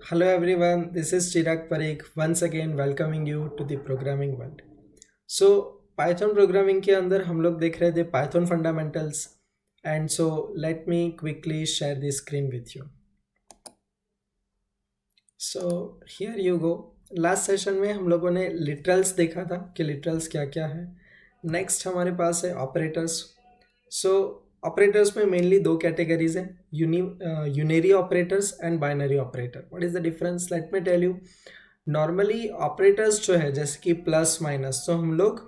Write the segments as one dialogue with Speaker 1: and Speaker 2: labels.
Speaker 1: Hello everyone, this is Chirag Parikh once again welcoming you to the programming world. So Python programming के अंदर हम लोग देख रहे थे Python fundamentals and so let me quickly share the screen with you. So here you go. Last session में हम लोगों ने लिटरल्स देखा था कि लिटरल्स क्या क्या है. नेक्स्ट हमारे पास है ऑपरेटर्स. सो ऑपरेटर्स में मेनली दो कैटेगरीज हैं, unary operators and binary operator. What is the difference? Let me tell you. Normally operators जो है जैसे कि प्लस माइनस, तो हम लोग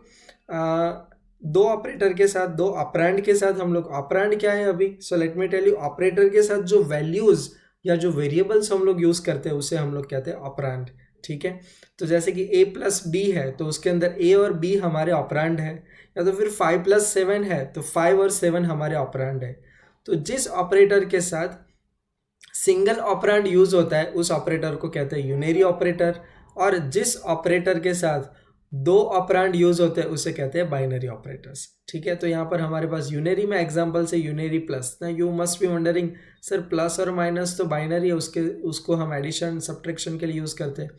Speaker 1: दो ऑपरेटर के साथ, दो ऑपरेंड के साथ हम लोग, ऑपरेंड क्या है अभी, so let me tell you, operator के साथ जो वैल्यूज या जो वेरिएबल्स हम लोग यूज करते हैं उसे हम लोग कहते हैं ऑपरेंड. ठीक है, तो जैसे कि a प्लस बी है तो उसके अंदर a और b हमारे ऑपरेंड है, या तो फिर 5 प्लस 7 है तो 5 और 7 हमारे ऑपरेंड है. तो जिस ऑपरेटर के साथ सिंगल ऑपरेंड यूज होता है उस ऑपरेटर को कहते हैं यूनरी ऑपरेटर, और जिस ऑपरेटर के साथ दो ऑपरेंड यूज होते हैं उसे कहते हैं बाइनरी ऑपरेटर्स. ठीक है, तो यहाँ पर हमारे पास यूनरी में एग्जांपल से यूनरी प्लस. ना you must be wondering sir plus और माइनस तो बाइनरी है, उसको हम एडिशन सब्ट्रैक्शन के लिए यूज करते हैं.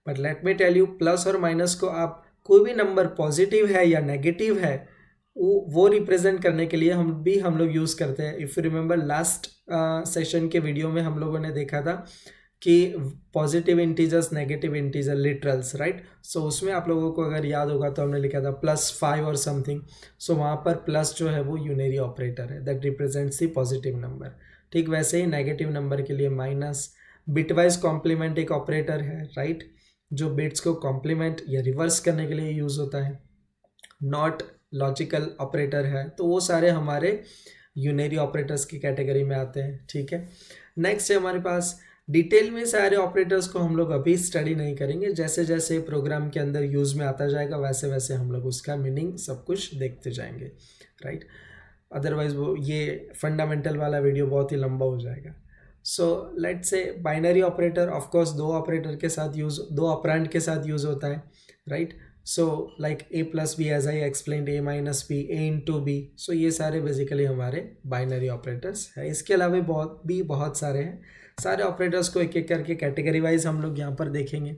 Speaker 1: But let me tell you, plus और माइनस को आप कोई भी नंबर पॉजिटिव है या नेगेटिव है वो रिप्रेजेंट करने के लिए हम लोग यूज़ करते हैं. If you remember last session के वीडियो में हम लोगों ने देखा था कि positive integers, negative integer, literals, right. So उसमें आप लोगों को अगर याद होगा तो हमने लिखा था +5 और समथिंग. सो वहाँ पर प्लस जो है वो यूनरी ऑपरेटर है, that represents the positive number. ठीक वैसे ही नेगेटिव नंबर के लिए माइनस. बिटवाइज कॉम्प्लीमेंट एक ऑपरेटर है, राइट, जो बिट्स को कॉम्प्लीमेंट या रिवर्स करने के लिए यूज़ होता है. नॉट लॉजिकल ऑपरेटर है. तो वो सारे हमारे यूनरी ऑपरेटर्स की कैटेगरी में आते हैं. ठीक है, नेक्स्ट है हमारे पास, डिटेल में सारे ऑपरेटर्स को हम लोग अभी स्टडी नहीं करेंगे, जैसे जैसे प्रोग्राम के अंदर यूज़ में आता जाएगा वैसे वैसे हम लोग उसका मीनिंग सब कुछ देखते जाएंगे, राइट. अदरवाइज वो ये फंडामेंटल वाला वीडियो बहुत ही लंबा हो जाएगा. So let's say binary operator of course दो ऑपरेटर के साथ यूज़, दो ऑपरेंड के साथ यूज़ होता है, right. So like a plus B, as I explain, a minus B, a into B. So ये सारे बेसिकली हमारे बाइनरी ऑपरेटर्स हैं. इसके अलावा बहुत सारे हैं. सारे ऑपरेटर्स को एक एक करके कैटेगरी वाइज हम लोग यहाँ पर देखेंगे.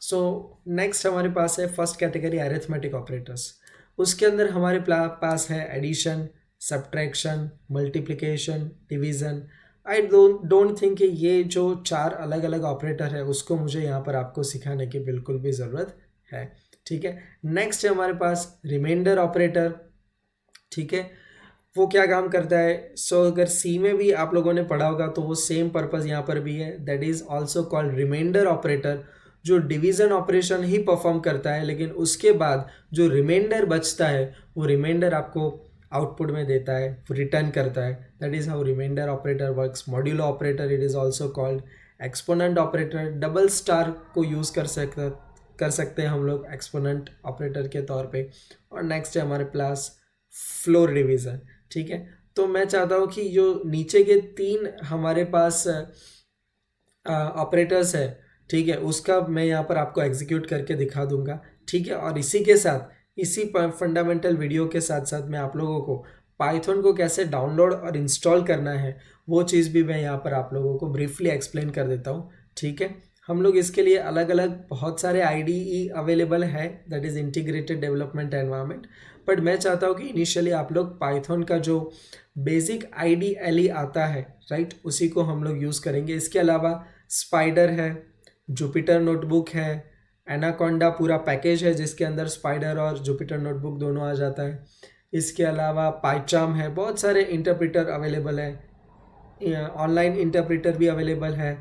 Speaker 1: सो नेक्स्ट हमारे पास है फर्स्ट कैटेगरी अरिथमेटिक ऑपरेटर्स. उसके अंदर हमारे पास है addition, subtraction, multiplication, division. I don't think कि ये जो चार अलग अलग ऑपरेटर है उसको मुझे यहाँ पर आपको सिखाने की बिल्कुल भी ज़रूरत है. ठीक है, नेक्स्ट है हमारे पास रिमाइंडर ऑपरेटर. ठीक है, वो क्या काम करता है? सो अगर सी में भी आप लोगों ने पढ़ा होगा तो वो सेम पर्पज़ यहाँ पर भी है, that is also called remainder operator, जो डिवीज़न ऑपरेशन ही परफॉर्म करता है, लेकिन उसके बाद जो रिमाइंडर बचता है वो रिमाइंडर आपको आउटपुट में देता है, रिटर्न करता है. That is how remainder operator works. Modulo operator, it is also called exponent operator. Double star को यूज़ कर सकते हैं हम लोग एक्सपोनेंट ऑपरेटर के तौर पे. और नेक्स्ट है हमारे पास फ्लोर डिवीज़न. ठीक है, तो मैं चाहता हूँ कि जो नीचे के तीन हमारे पास ऑपरेटर्स है, ठीक है, उसका मैं यहाँ पर आपको एग्जीक्यूट करके दिखा दूंगा. ठीक है, और इसी के साथ, इसी फंडामेंटल वीडियो के साथ साथ मैं आप लोगों को पाइथन को कैसे डाउनलोड और इंस्टॉल करना है वो चीज़ भी मैं यहाँ पर आप लोगों को ब्रीफली एक्सप्लेन कर देता हूँ. ठीक है, हम लोग इसके लिए अलग अलग बहुत सारे IDE अवेलेबल है, that is integrated development environment. But मैं चाहता हूँ कि इनिशियली आप लोग पाइथन का जो बेसिक IDLE आता है, राइट, उसी को हम लोग यूज़ करेंगे. इसके अलावा स्पाइडर है, जुपिटर नोटबुक है, एनाकोंडा पूरा पैकेज है जिसके अंदर स्पाइडर और जुपिटर नोटबुक दोनों आ जाता है. इसके अलावा पाइचार्म है, बहुत सारे इंटरप्रेटर अवेलेबल है, ऑनलाइन इंटरप्रेटर भी अवेलेबल है.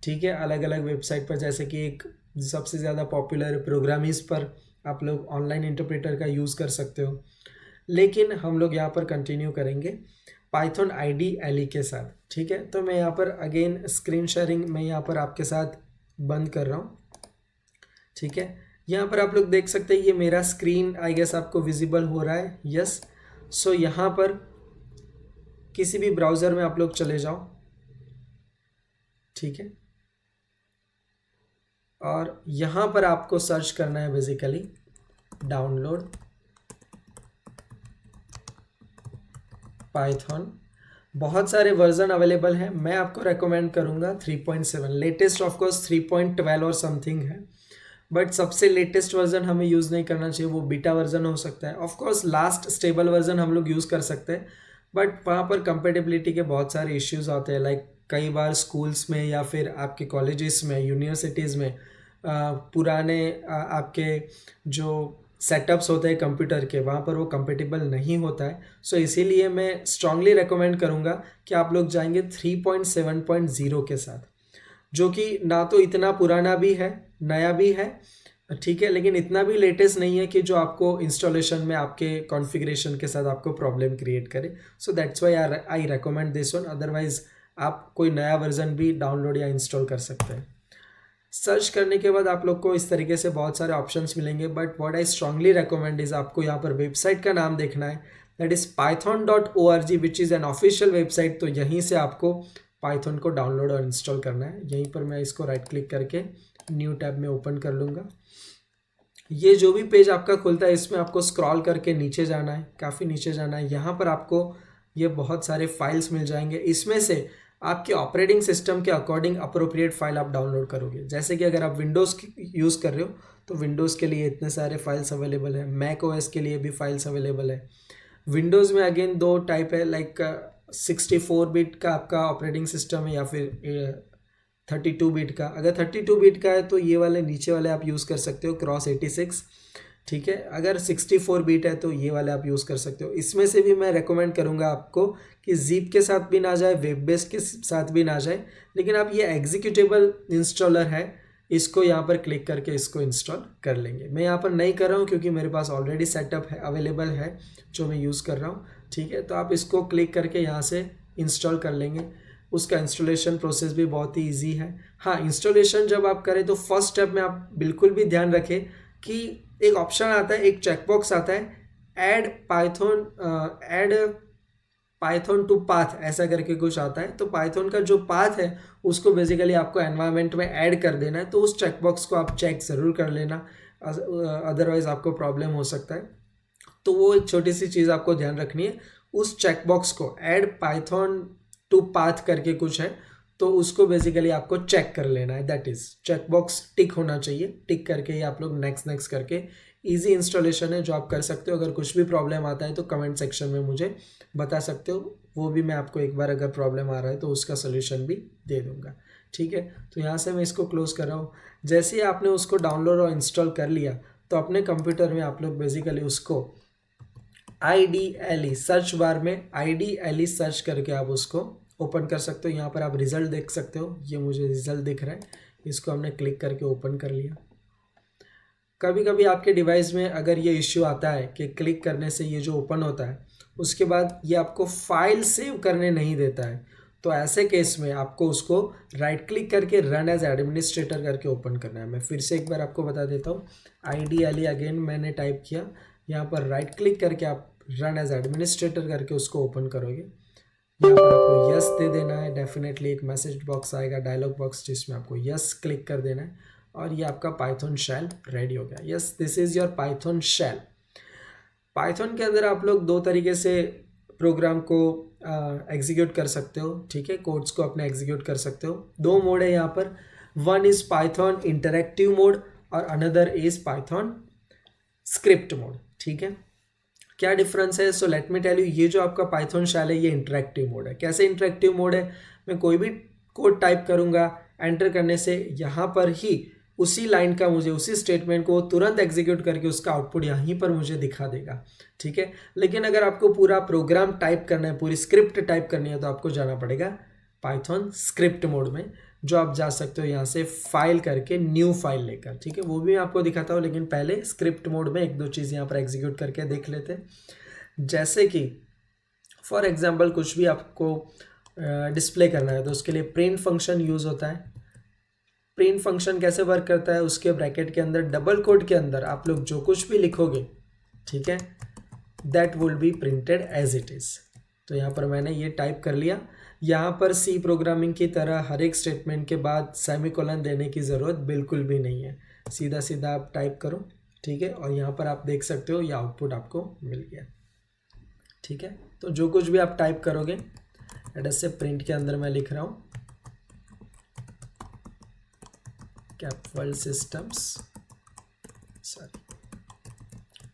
Speaker 1: ठीक है, अलग अलग वेबसाइट पर, जैसे कि एक सबसे ज़्यादा पॉपुलर प्रोग्रामिस पर आप लोग ऑनलाइन इंटरप्रेटर का यूज़ कर सकते हो. लेकिन हम लोग यहाँ पर कंटिन्यू करेंगे पाइथन IDLE के साथ. ठीक है, तो मैं यहाँ पर अगेन स्क्रीन शेयरिंग मैं यहाँ पर आपके साथ बंद कर रहा हूँ. ठीक है, यहाँ पर आप लोग देख सकते हैं ये मेरा स्क्रीन आई गेस आपको विजिबल हो रहा है. यस. सो यहाँ पर किसी भी ब्राउज़र में आप लोग चले जाओ. ठीक है, और यहाँ पर आपको सर्च करना है बेसिकली डाउनलोड पाइथन. बहुत सारे वर्जन अवेलेबल हैं, मैं आपको रेकमेंड करूँगा 3.7। लेटेस्ट ऑफ कोर्स 3.12 और समथिंग है, बट सबसे लेटेस्ट वर्जन हमें यूज़ नहीं करना चाहिए, वो बीटा वर्जन हो सकता है। Of course last stable version हम लोग यूज़ कर सकते हैं, बट वहाँ पर कंपेटेबिलिटी के बहुत सारे इश्यूज आते हैं। लाइक कई बार स्कूल्स में या फिर आपके कॉलेजेस में, यूनिवर्सिटीज़ में पुराने आपके जो सेटअप्स होते हैं कंप्यूटर के, वहाँ पर वो कंपेटेबल नहीं होता है। सो इसीलिए मैं स्ट्रांगली रेकमेंड करूँगा कि आप लोग जाएंगे 3.7.0 के साथ, जो कि ना तो इतना पुराना भी है, नया भी है, ठीक है, लेकिन इतना भी लेटेस्ट नहीं है कि जो आपको इंस्टॉलेशन में आपके कॉन्फ़िगरेशन के साथ आपको प्रॉब्लम क्रिएट करे। So that's why I recommend this one. Otherwise आप कोई नया वर्जन भी डाउनलोड या इंस्टॉल कर सकते हैं। सर्च करने के बाद आप लोग को इस तरीके से बहुत सारे ऑप्शंस मिलेंगे, but what I strongly recommend is आपको यहाँ पर वेबसाइट का नाम देखना है, that is python.org which is an official website. तो यहीं से आपको पाइथन को डाउनलोड और इंस्टॉल करना है। यहीं पर मैं इसको राइट क्लिक करके न्यू टैब में ओपन कर लूँगा। ये जो भी पेज आपका खुलता है, इसमें आपको स्क्रॉल करके नीचे जाना है, काफ़ी नीचे जाना है। यहाँ पर आपको ये बहुत सारे फाइल्स मिल जाएंगे, इसमें से आपके ऑपरेटिंग सिस्टम के अकॉर्डिंग अप्रोप्रिएट फाइल आप डाउनलोड करोगे। जैसे कि अगर आप विंडोज़ यूज़ कर रहे हो तो विंडोज़ के लिए इतने सारे फाइल्स अवेलेबल है, मैक ओएस के लिए भी फाइल्स अवेलेबल है। विंडोज़ में अगेन दो टाइप है, लाइक 64 बिट का आपका ऑपरेटिंग सिस्टम है या फिर 32 बिट का। अगर 32 बिट का है तो ये वाले नीचे वाले आप यूज़ कर सकते हो, क्रॉस 86, ठीक है। अगर 64 बिट है तो ये वाले आप यूज़ कर सकते हो। इसमें से भी मैं रेकमेंड करूँगा आपको कि जीप के साथ भी ना जाए, वेब बेस्ड के साथ भी ना जाए, लेकिन आप ये एग्जीक्यूटेबल इंस्टॉलर है, इसको यहाँ पर क्लिक करके इसको इंस्टॉल कर लेंगे। मैं यहाँ पर नहीं कर रहा हूँ क्योंकि मेरे पास ऑलरेडी सेटअप है, अवेलेबल है, जो मैं यूज़ कर रहा हूँ, ठीक है। तो आप इसको क्लिक करके यहाँ से इंस्टॉल कर लेंगे। उसका इंस्टॉलेशन प्रोसेस भी बहुत ही ईजी है। हाँ, इंस्टॉलेशन जब आप करें तो फर्स्ट स्टेप में आप बिल्कुल भी ध्यान रखें कि एक ऑप्शन आता है, एक चेकबॉक्स आता है, ऐड पाइथन टू पाथ, ऐसा करके कुछ आता है। तो पाइथन का जो पाथ है उसको बेसिकली आपको एनवायरनमेंट में ऐड कर देना है। तो उस चेकबॉक्स को आप चेक ज़रूर कर लेना, अदरवाइज आपको प्रॉब्लम हो सकता है। तो वो एक छोटी सी चीज़ आपको ध्यान रखनी है, उस चेकबॉक्स को ऐड पाइथन टू पाथ करके कुछ है, तो उसको बेसिकली आपको चेक कर लेना है। दैट इज़ चेकबॉक्स टिक होना चाहिए, टिक करके ही आप लोग नेक्स्ट करके, इजी इंस्टॉलेशन है जो आप कर सकते हो। अगर कुछ भी प्रॉब्लम आता है तो कमेंट सेक्शन में मुझे बता सकते हो, वो भी मैं आपको एक बार अगर प्रॉब्लम आ रहा है तो उसका सोल्यूशन भी दे दूंगा, ठीक है। तो यहाँ से मैं इसको क्लोज़ कर रहा हूँ। जैसे ही आपने उसको डाउनलोड और इंस्टॉल कर लिया तो अपने कंप्यूटर में आप लोग बेसिकली उसको IDLE सर्च बार में IDLE सर्च करके आप उसको ओपन कर सकते हो। यहाँ पर आप रिज़ल्ट देख सकते हो, ये मुझे रिज़ल्ट दिख रहा है, इसको हमने क्लिक करके ओपन कर लिया। कभी कभी आपके डिवाइस में अगर ये इश्यू आता है कि क्लिक करने से ये जो ओपन होता है उसके बाद ये आपको फाइल सेव करने नहीं देता है, तो ऐसे केस में आपको उसको राइट क्लिक करके रन एज एडमिनिस्ट्रेटर करके ओपन करना है। मैं फिर से एक बार आपको बता देता हूँ, IDLE अगेन मैंने टाइप किया, यहाँ पर राइट क्लिक करके आप रन एज एडमिनिस्ट्रेटर करके उसको ओपन करोगे। यहाँ पर आपको यस दे देना है, डेफिनेटली एक मैसेज बॉक्स आएगा, डायलॉग बॉक्स, जिसमें आपको यस क्लिक कर देना है और ये आपका पाइथन शेल रेडी हो गया। Yes, this is your Python shell. Python के अंदर आप लोग दो तरीके से प्रोग्राम को एग्जीक्यूट कर सकते हो, ठीक है, कोड्स को अपने एग्जीक्यूट कर सकते हो। दो मोड है यहाँ पर, one is Python interactive mode और another is Python script mode, ठीक है। क्या डिफरेंस है? So let me tell you, ये जो आपका पाइथन शेल है ये इंटरैक्टिव मोड है। कैसे इंटरैक्टिव मोड है? मैं कोई भी कोड टाइप करूँगा, एंटर करने से यहाँ पर ही उसी लाइन का मुझे, उसी स्टेटमेंट को तुरंत एग्जीक्यूट करके उसका आउटपुट यहीं पर मुझे दिखा देगा, ठीक है। लेकिन अगर आपको पूरा प्रोग्राम टाइप करना है, पूरी स्क्रिप्ट टाइप करनी है, तो आपको जाना पड़ेगा पाइथन स्क्रिप्ट मोड में, जो आप जा सकते हो यहाँ से फाइल करके न्यू फाइल लेकर, ठीक है। वो भी मैं आपको दिखाता हूँ, लेकिन पहले स्क्रिप्ट मोड में एक दो चीज़ यहाँ पर एग्जीक्यूट करके देख लेते हैं। जैसे कि फॉर एग्जांपल कुछ भी आपको डिस्प्ले करना है तो उसके लिए प्रिंट फंक्शन यूज़ होता है। प्रिंट फंक्शन कैसे वर्क करता है? उसके ब्रैकेट के अंदर डबल कोड के अंदर आप लोग जो कुछ भी लिखोगे, ठीक है, that will be printed as it is. तो यहाँ पर मैंने ये टाइप कर लिया। यहाँ पर सी प्रोग्रामिंग की तरह हर एक स्टेटमेंट के बाद सेमीकोलन देने की ज़रूरत बिल्कुल भी नहीं है, सीधा सीधा आप टाइप करो, ठीक है। और यहाँ पर आप देख सकते हो ये आउटपुट आपको मिल गया, ठीक है। तो जो कुछ भी आप टाइप करोगे लेट्स से प्रिंट के अंदर मैं लिख रहा हूँ कैप वर्ल्ड सिस्टम्स, सॉरी,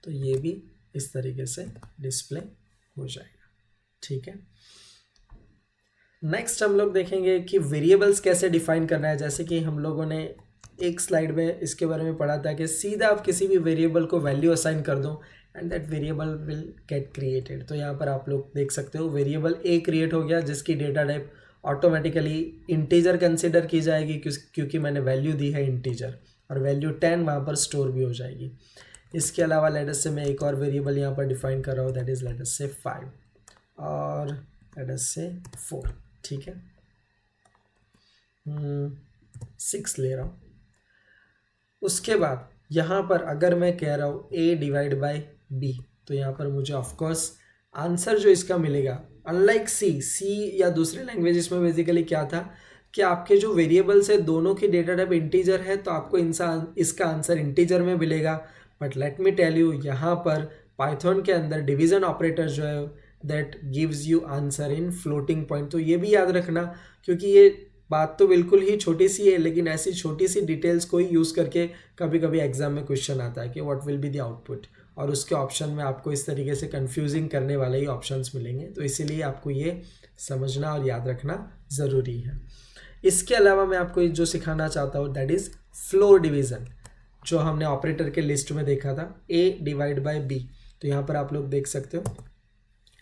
Speaker 1: तो ये भी इस तरीके से डिस्प्ले हो जाएगा। ठीक है, नेक्स्ट हम लोग देखेंगे कि वेरिएबल्स कैसे डिफाइन करना है। जैसे कि हम लोगों ने एक स्लाइड में इसके बारे में पढ़ा था कि सीधा आप किसी भी वेरिएबल को वैल्यू असाइन कर दो and that variable will get created. तो यहाँ पर आप लोग देख सकते हो वेरिएबल ए क्रिएट हो गया जिसकी data type automatically integer consider की जाएगी क्योंकि मैंने वैल्यू दी है इंटीजर, और वैल्यू 10 वहाँ पर स्टोर भी हो जाएगी। इसके अलावा लेट अस से मैं एक और वेरिएबल यहाँ पर डिफाइन कर रहा हूँ, दैट इज़ लेट अस से 5 और लेट अस से 4। ठीक है, 6 ले रहा हूँ। उसके बाद यहाँ पर अगर मैं कह रहा हूँ a डिवाइड बाय b, तो यहाँ पर मुझे ऑफकोर्स आंसर जो इसका मिलेगा, अनलाइक सी या दूसरे लैंग्वेजेस में बेसिकली क्या था कि आपके जो वेरिएबल्स है दोनों की डेटा टाइप इंटीजर है, तो आपको इसका आंसर इंटीजर में मिलेगा। But let me tell you, यहाँ पर पाइथन के अंदर डिवीजन ऑपरेटर जो है that gives you answer in floating point. तो ये भी याद रखना, क्योंकि ये बात तो बिल्कुल ही छोटी सी है, लेकिन ऐसी छोटी सी डिटेल्स को ही यूज़ करके कभी कभी एग्जाम में क्वेश्चन आता है कि what will be the output, और उसके ऑप्शन में आपको इस तरीके से कंफ्यूजिंग करने वाले ही ऑप्शंस मिलेंगे। तो इसीलिए आपको ये समझना और याद रखना ज़रूरी है। इसके अलावा मैं आपको जो सिखाना चाहता हूँ दैट इज़ फ्लोर डिवीज़न, जो हमने ऑपरेटर के लिस्ट में देखा था, a डिवाइड बाय b। तो यहाँ पर आप लोग देख सकते हो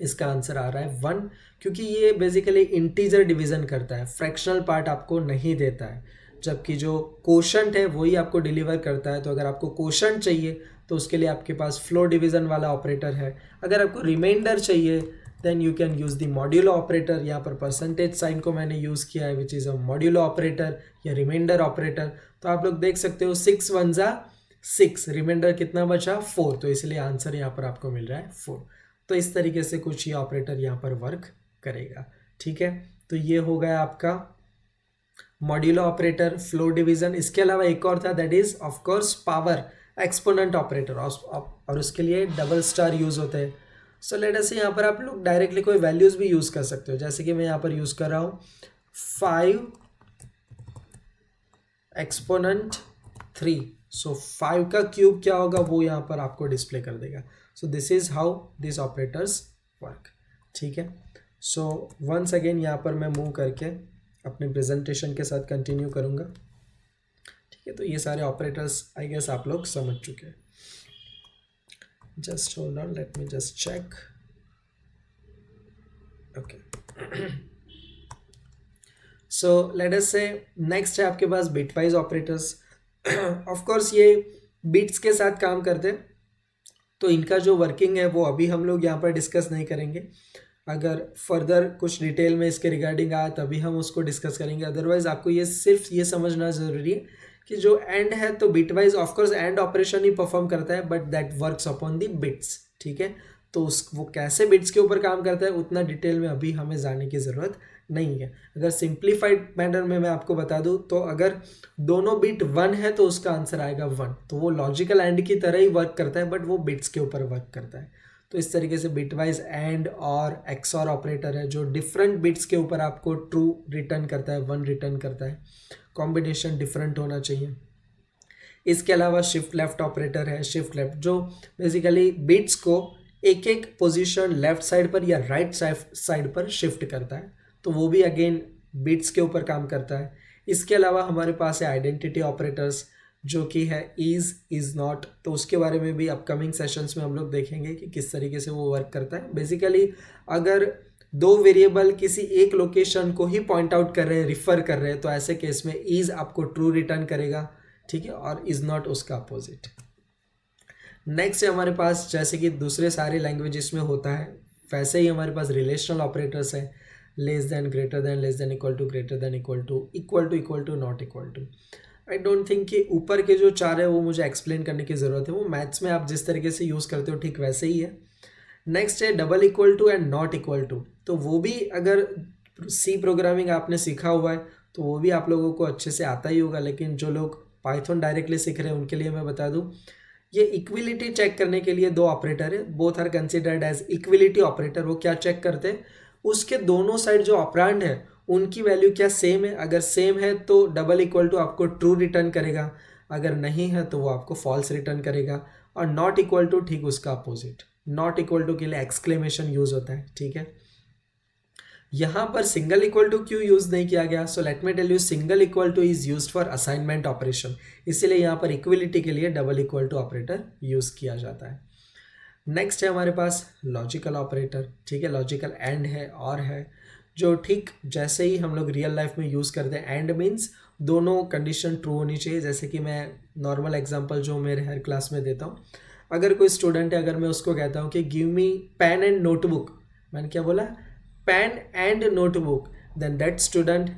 Speaker 1: इसका आंसर आ रहा है 1, क्योंकि ये बेसिकली इंटीजर डिवीज़न करता है, फ्रैक्शनल पार्ट आपको नहीं देता है, जबकि जो कोशंट है वही आपको डिलीवर करता है। तो अगर आपको कोशंट चाहिए तो उसके लिए आपके पास फ्लोर डिवीज़न वाला ऑपरेटर है। अगर आपको रिमाइंडर चाहिए then you can use the modulo operator. यहाँ पर परसेंटेज साइन को मैंने यूज़ किया है which is a modulo operator या रिमाइंडर ऑपरेटर। तो आप लोग देख सकते हो 6 1 जा 6, रिमाइंडर कितना बचा 4, तो इसलिए आंसर यहाँ पर आपको मिल रहा है 4। तो इस तरीके से कुछ ये ऑपरेटर यहाँ पर वर्क करेगा। ठीक है, तो ये हो गया आपका मॉड्यूलो ऑपरेटर, फ्लोर डिवीज़न। इसके अलावा एक और था that is of course power exponent operator, और उसके लिए डबल स्टार यूज़ होते हैं। सो लेट अस से यहाँ पर आप लोग डायरेक्टली कोई वैल्यूज़ भी यूज़ कर सकते हो, जैसे कि मैं यहाँ पर यूज़ कर रहा हूँ 5 एक्सपोनेंट 3। सो 5 का क्यूब क्या होगा वो यहाँ पर आपको डिस्प्ले कर देगा। So this is how this operators work. ठीक है, सो वंस अगेन यहाँ पर मैं मूव करके अपने प्रेजेंटेशन के साथ कंटिन्यू करूँगा। ठीक है, तो ये सारे ऑपरेटर्स आई गेस आप लोग समझ चुके हैं। Just hold on, let me just check. Okay, so let us say next है आपके पास बिटवाइज ऑपरेटर्स। ऑफ कोर्स ये बिट्स के साथ काम करते हैं, तो इनका जो वर्किंग है वो अभी हम लोग यहाँ पर डिस्कस नहीं करेंगे। अगर फर्दर कुछ डिटेल में इसके रिगार्डिंग आया तभी हम उसको डिस्कस करेंगे। अदरवाइज आपको ये सिर्फ ये समझना ज़रूरी है कि जो एंड है तो बिटवाइज ऑफकोर्स एंड ऑपरेशन ही परफॉर्म करता है, but that works upon the bits. ठीक है, तो वो कैसे बिट्स के ऊपर काम करता है उतना डिटेल में अभी हमें जाने की ज़रूरत नहीं है। अगर सिंप्लीफाइड मैनर में मैं आपको बता दूं तो अगर दोनों बिट 1 है तो उसका आंसर आएगा 1, तो वो लॉजिकल एंड की तरह ही वर्क करता है, बट वो बिट्स के ऊपर वर्क करता है। तो इस तरीके से बिटवाइज एंड और एक्सऑर ऑपरेटर है जो डिफरेंट बिट्स के ऊपर आपको ट्रू रिटर्न करता है, 1 रिटर्न करता है। कॉम्बिनेशन डिफरेंट होना चाहिए। इसके अलावा शिफ्ट लेफ्ट ऑपरेटर है, शिफ्ट लेफ्ट, जो बेसिकली बिट्स को एक एक पोजीशन लेफ्ट साइड पर या राइट साइड पर शिफ्ट करता है, तो वो भी अगेन बिट्स के ऊपर काम करता है। इसके अलावा हमारे पास है आइडेंटिटी ऑपरेटर्स, जो कि है इज़ नॉट, तो उसके बारे में भी अपकमिंग सेशंस में हम लोग देखेंगे कि किस तरीके से वो वर्क करता है। बेसिकली अगर दो वेरिएबल किसी एक लोकेशन को ही पॉइंट आउट कर रहे हैं, रिफ़र कर रहे हैं, तो ऐसे केस में इज़ आपको ट्रू रिटर्न करेगा। ठीक है, और इज़ नॉट उसका अपोजिट। नेक्स्ट है हमारे पास, जैसे कि दूसरे सारे लैंग्वेजेस में होता है वैसे ही हमारे पास रिलेशनल ऑपरेटर्स हैं, less than, greater than, less than equal to, greater than equal to, equal to, not equal to. I don't think कि ऊपर के जो 4 है वो मुझे एक्सप्लेन करने की ज़रूरत है, वो मैथ्स में आप जिस तरीके से यूज़ करते हो ठीक वैसे ही है। नेक्स्ट है double equal to and not equal to, तो वो भी अगर सी प्रोग्रामिंग आपने सीखा हुआ है तो वो भी आप लोगों को अच्छे से आता ही होगा, लेकिन जो लोग पाइथन डायरेक्टली सीख रहे हैं उनके लिए मैं बता दूं, ये इक्विलिटी चेक करने के लिए 2 ऑपरेटर है, both are considered as equality operator. वो क्या चेक करते हैं, उसके दोनों साइड जो ऑपरेंड है उनकी वैल्यू क्या सेम है, अगर सेम है तो डबल इक्वल टू आपको ट्रू रिटर्न करेगा, अगर नहीं है तो वो आपको फॉल्स रिटर्न करेगा। और नॉट इक्वल टू ठीक उसका अपोजिट, नॉट इक्वल टू के लिए एक्सक्लेमेशन यूज होता है, ठीक है। यहाँ पर सिंगल इक्वल टू क्यों यूज नहीं किया गया, so let me tell you, single equal to is used for assignment operation, इसीलिए यहाँ पर इक्वलिटी के लिए double equal to operator use किया जाता है। नेक्स्ट है हमारे पास लॉजिकल ऑपरेटर, ठीक है, लॉजिकल एंड है और है, जो ठीक जैसे ही हम लोग रियल लाइफ में यूज़ करते हैं। एंड मीन्स दोनों कंडीशन ट्रू होनी चाहिए। जैसे कि मैं नॉर्मल एग्जांपल जो मेरे हर क्लास में देता हूँ, अगर कोई स्टूडेंट है, अगर मैं उसको कहता हूँ कि give me pen and notebook, मैंने क्या बोला, pen and notebook, then that student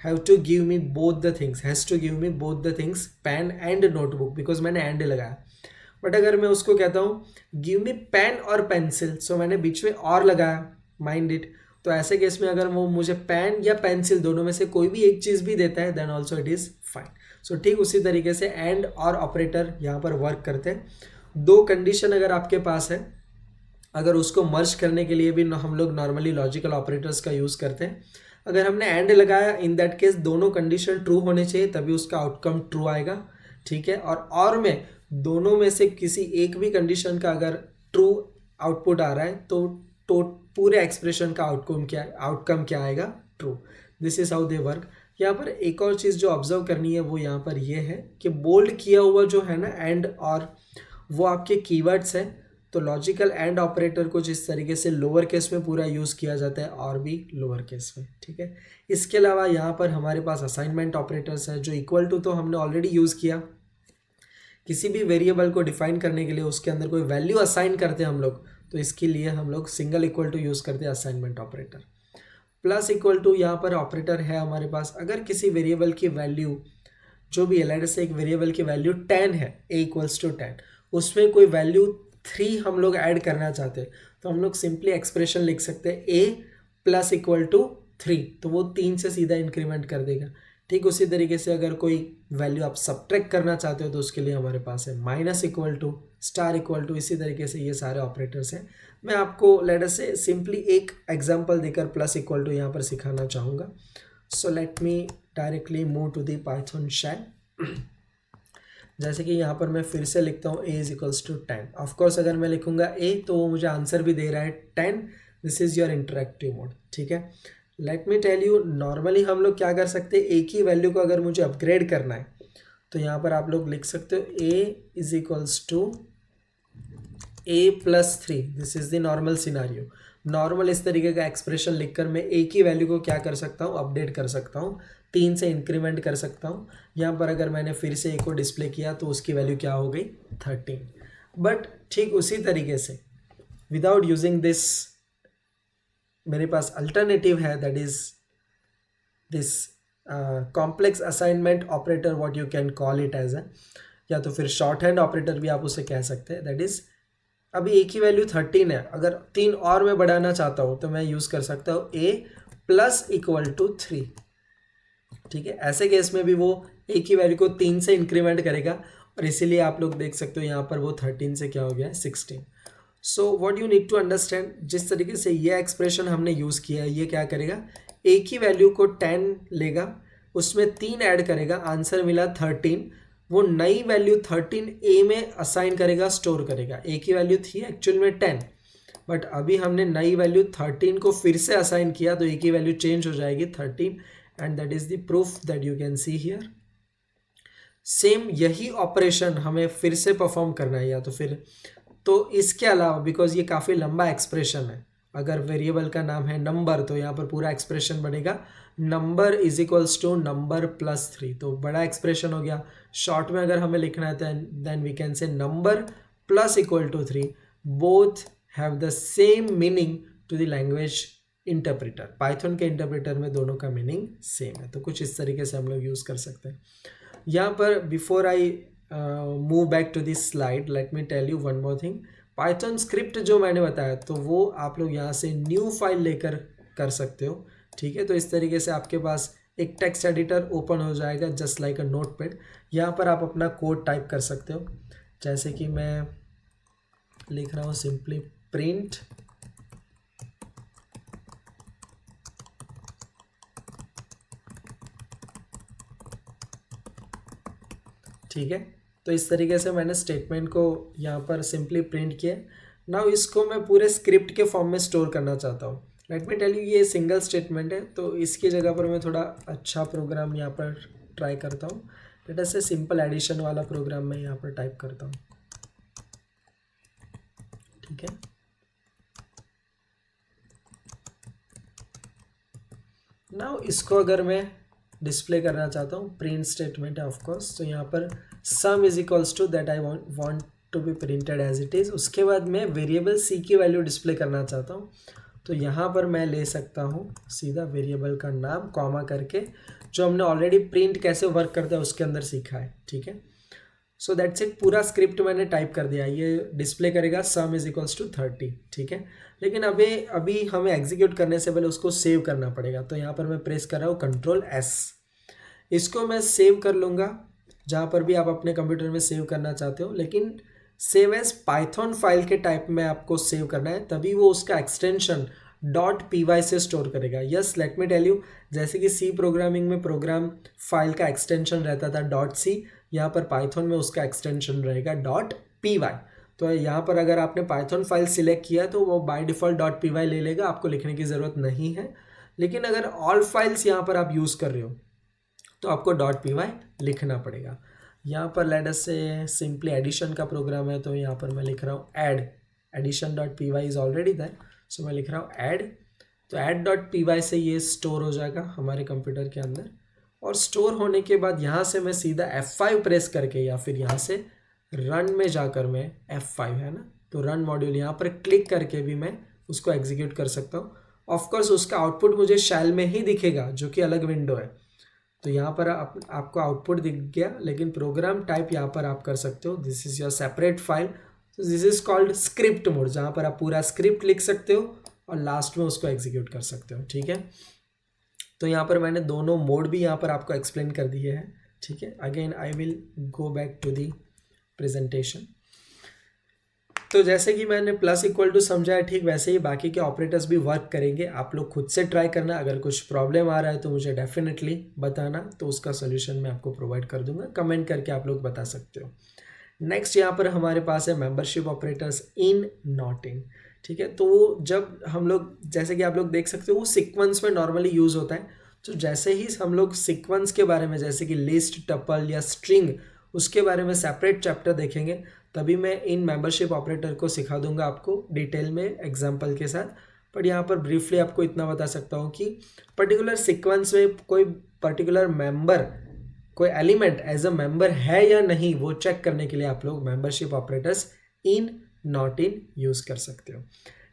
Speaker 1: have to give me both the things, has to give me both the things, pen and notebook, because मैंने एंड लगाया। बट अगर मैं उसको कहता हूँ गिव मी पेन और पेंसिल, सो मैंने बीच में और लगाया, माइंड इट, तो ऐसे केस में अगर वो मुझे पेन या पेंसिल दोनों में से कोई भी एक चीज़ भी देता है, then also it is fine. So ठीक उसी तरीके से एंड और ऑपरेटर यहाँ पर वर्क करते हैं। दो कंडीशन अगर आपके पास है, अगर उसको मर्ज करने के लिए भी हम लोग नॉर्मली लॉजिकल ऑपरेटर्स का यूज़ करते हैं। अगर हमने एंड लगाया, इन दैट केस दोनों कंडीशन ट्रू होने चाहिए, तभी उसका आउटकम ट्रू आएगा, ठीक है। और में दोनों में से किसी एक भी कंडीशन का अगर ट्रू आउटपुट आ रहा है तो पूरे एक्सप्रेशन का आउटकम क्या आएगा, true. This is how they work. यहाँ पर एक और चीज़ जो ऑब्जर्व करनी है वो यहाँ पर ये है कि बोल्ड किया हुआ जो है ना एंड और, वो आपके कीवर्ड्स हैं। तो लॉजिकल एंड ऑपरेटर को जिस तरीके से लोअर केस में पूरा यूज़ किया जाता है और भी लोअर केस में, ठीक है। इसके अलावा यहाँ पर हमारे पास असाइनमेंट ऑपरेटर्स है, जो इक्वल टू तो हमने ऑलरेडी यूज़ किया। किसी भी वेरिएबल को डिफाइन करने के लिए उसके अंदर कोई वैल्यू असाइन करते हैं हम लोग, तो इसके लिए हम लोग सिंगल इक्वल टू यूज़ करते हैं assignment operator. Plus equal to यहाँ पर ऑपरेटर है हमारे पास, अगर किसी वेरिएबल की वैल्यू जो भी है, से एक वेरिएबल की वैल्यू 10 है, a इक्वल्स टू 10, उसमें कोई वैल्यू 3 हम लोग ऐड करना चाहते हैं, तो हम लोग सिंपली एक्सप्रेशन लिख सकते हैं a प्लस इक्वल टू 3, तो वो 3 से सीधा इंक्रीमेंट कर देगा। ठीक उसी तरीके से अगर कोई वैल्यू आप सब्ट्रैक्ट करना चाहते हो तो उसके लिए हमारे पास है minus equal to, star equal to, इसी तरीके से ये सारे ऑपरेटर्स हैं। मैं आपको लेट अस से सिंपली एक एग्जांपल देकर प्लस इक्वल टू यहाँ पर सिखाना चाहूँगा। So let me directly move to the Python shell. जैसे कि यहाँ पर मैं फिर से लिखता हूँ a is equals to 10। Of course अगर मैं लिखूँगा a तो वो मुझे आंसर भी दे रहा है 10। This is your interactive mode, ठीक है। Let me tell you, normally हम लोग क्या कर सकते हैं, एक ही वैल्यू को अगर मुझे अपग्रेड करना है तो यहाँ पर आप लोग लिख सकते हो a is equals to a plus 3। This is the normal scenario. Normal इस तरीके का एक्सप्रेशन लिखकर मैं एक ही वैल्यू को क्या कर सकता हूँ, अपडेट कर सकता हूँ, 3 से इंक्रीमेंट कर सकता हूँ। यहाँ पर अगर मैंने फिर से a को डिस्प्ले किया तो उसकी वैल्यू क्या हो गई, 13। बट ठीक उसी तरीके से विदाउट यूजिंग दिस मेरे पास अल्टरनेटिव है, that is this complex assignment operator, what you can call it as या तो फिर शॉर्ट हैंड ऑपरेटर भी आप उसे कह सकते हैं। दैट इज अभी एक ही वैल्यू 13 है, अगर 3 और मैं बढ़ाना चाहता हूँ तो मैं यूज़ कर सकता हूँ a प्लस इक्वल टू 3, ठीक है। ऐसे केस में भी वो एक ही वैल्यू को 3 से इंक्रीमेंट करेगा और इसीलिए आप लोग देख सकते हो यहाँ पर वो 13 से क्या हो गया है, 16। So what you need to understand, जिस तरीके से ये एक्सप्रेशन हमने यूज़ किया है, ये क्या करेगा, एक ही वैल्यू को 10 लेगा, उसमें 3 ऐड करेगा, आंसर मिला 13, वो नई वैल्यू 13 a में असाइन करेगा, स्टोर करेगा। एक ही वैल्यू थी एक्चुअल में 10, बट अभी हमने नई वैल्यू 13 को फिर से असाइन किया तो एक ही वैल्यू चेंज हो जाएगी 13, and that is the proof that you can see here. Same यही ऑपरेशन हमें फिर से परफॉर्म करना है, या तो फिर तो इसके अलावा, बिकॉज ये काफ़ी लंबा एक्सप्रेशन है, अगर वेरिएबल का नाम है नंबर तो यहाँ पर पूरा एक्सप्रेशन बनेगा number is equals to number plus 3, तो बड़ा एक्सप्रेशन हो गया। शॉर्ट में अगर हमें लिखना है then we can say number plus equal to 3, both have the same meaning to the language interpreter. Python के इंटरप्रेटर में दोनों का मीनिंग सेम है, तो कुछ इस तरीके से हम लोग यूज़ कर सकते हैं। यहाँ पर before I move back to this slide, let me tell you one more thing. Python script जो मैंने बताया तो वो आप लोग यहाँ से न्यू फाइल लेकर कर सकते हो, ठीक है। तो इस तरीके से आपके पास एक टेक्स्ट एडिटर ओपन हो जाएगा, जस्ट लाइक अ नोटपैड। यहाँ पर आप अपना कोड टाइप कर सकते हो, जैसे कि मैं लिख रहा हूँ सिंपली प्रिंट ठीक है। तो इस तरीके से मैंने स्टेटमेंट को यहाँ पर सिंपली प्रिंट किया। नाउ इसको मैं पूरे स्क्रिप्ट के फॉर्म में स्टोर करना चाहता हूँ। लेट मी टेल यू, ये सिंगल स्टेटमेंट है, तो इसकी जगह पर मैं थोड़ा अच्छा प्रोग्राम यहाँ पर ट्राई करता हूँ। लेट अस से सिंपल एडिशन वाला प्रोग्राम मैं यहाँ पर टाइप करता हूँ, ठीक है। नाउ इसको अगर मैं डिस्प्ले करना चाहता हूँ, प्रिंट स्टेटमेंट है ऑफकोर्स, तो यहाँ पर sum is equals to that I want to be printed as it is. उसके बाद मैं वेरिएबल सी की वैल्यू डिस्प्ले करना चाहता हूँ, तो यहाँ पर मैं ले सकता हूँ सीधा वेरिएबल का नाम कॉमा करके, जो हमने ऑलरेडी प्रिंट कैसे वर्क करता है उसके अंदर सीखा है, ठीक है। सो दैट्स इट, पूरा स्क्रिप्ट मैंने टाइप कर दिया। ये डिस्प्ले करेगा सम इज इक्वल्स टू 30, ठीक है। लेकिन अभी हमें एग्जीक्यूट करने से पहले उसको सेव करना पड़ेगा, तो यहाँ पर मैं प्रेस कर रहा हूँ Ctrl+S। इसको मैं सेव कर लूँगा जहाँ पर भी आप अपने कंप्यूटर में सेव करना चाहते हो, लेकिन सेव एज पाइथन फाइल के टाइप में आपको सेव करना है, तभी वो उसका एक्सटेंशन .py से स्टोर करेगा। Yes, let me tell you, जैसे कि सी प्रोग्रामिंग में प्रोग्राम फाइल का एक्सटेंशन रहता था .c, यहाँ पर पाइथन में उसका एक्सटेंशन रहेगा .py। तो यहाँ पर अगर आपने पाइथन फाइल सिलेक्ट किया तो वो बाय डिफ़ॉल्ट .py ले लेगा, आपको लिखने की ज़रूरत नहीं है। लेकिन अगर ऑल फाइल्स यहाँ पर आप यूज़ कर रहे हो तो आपको .py लिखना पड़ेगा। यहाँ पर लेट अस से सिंपली एडिशन का प्रोग्राम है, तो यहाँ पर मैं लिख रहा हूँ add, addition .py is already there, so मैं लिख रहा हूँ ऐड। तो ऐड.py से ये स्टोर हो जाएगा हमारे कंप्यूटर के अंदर, और स्टोर होने के बाद यहाँ से मैं सीधा F5 प्रेस करके या फिर यहाँ से रन में जाकर मैं F5 है ना, तो रन मॉड्यूल यहाँ पर क्लिक करके भी मैं उसको एग्जीक्यूट कर सकता हूँ। ऑफकोर्स उसका आउटपुट मुझे शैल में ही दिखेगा, जो कि अलग विंडो है। तो यहाँ पर आपको आउटपुट दिख गया, लेकिन प्रोग्राम टाइप यहाँ पर आप कर सकते हो, this is your separate file. तो this is called script mode, जहाँ पर आप पूरा स्क्रिप्ट लिख सकते हो और लास्ट में उसको एग्जीक्यूट कर सकते हो, ठीक है। तो यहाँ पर मैंने दोनों मोड भी यहाँ पर आपको एक्सप्लेन कर दिए हैं, ठीक है। Again I will go back to the presentation. तो जैसे कि मैंने प्लस इक्वल टू समझा है, ठीक वैसे ही बाकी के ऑपरेटर्स भी वर्क करेंगे। आप लोग खुद से ट्राई करना, अगर कुछ प्रॉब्लम आ रहा है तो मुझे डेफिनेटली बताना, तो उसका सोल्यूशन मैं आपको प्रोवाइड कर दूंगा। कमेंट करके आप लोग बता सकते हो। नेक्स्ट यहाँ पर हमारे पास है membership operators in, not in, ठीक है। तो जब हम लोग, जैसे कि आप लोग देख सकते हो, वो सीक्वेंस में नॉर्मली यूज़ होता है। तो जैसे ही हम लोग सीक्वेंस के बारे में, जैसे कि लिस्ट, टपल या स्ट्रिंग, उसके बारे में सेपरेट चैप्टर देखेंगे, तभी मैं इन मेंबरशिप ऑपरेटर को सिखा दूंगा आपको डिटेल में एग्जांपल के साथ। पर यहाँ पर ब्रीफली आपको इतना बता सकता हूँ कि पर्टिकुलर सीक्वेंस में कोई पर्टिकुलर मेंबर, कोई एलिमेंट एज अ मेंबर है या नहीं, वो चेक करने के लिए आप लोग membership operators in, not in use कर सकते हो।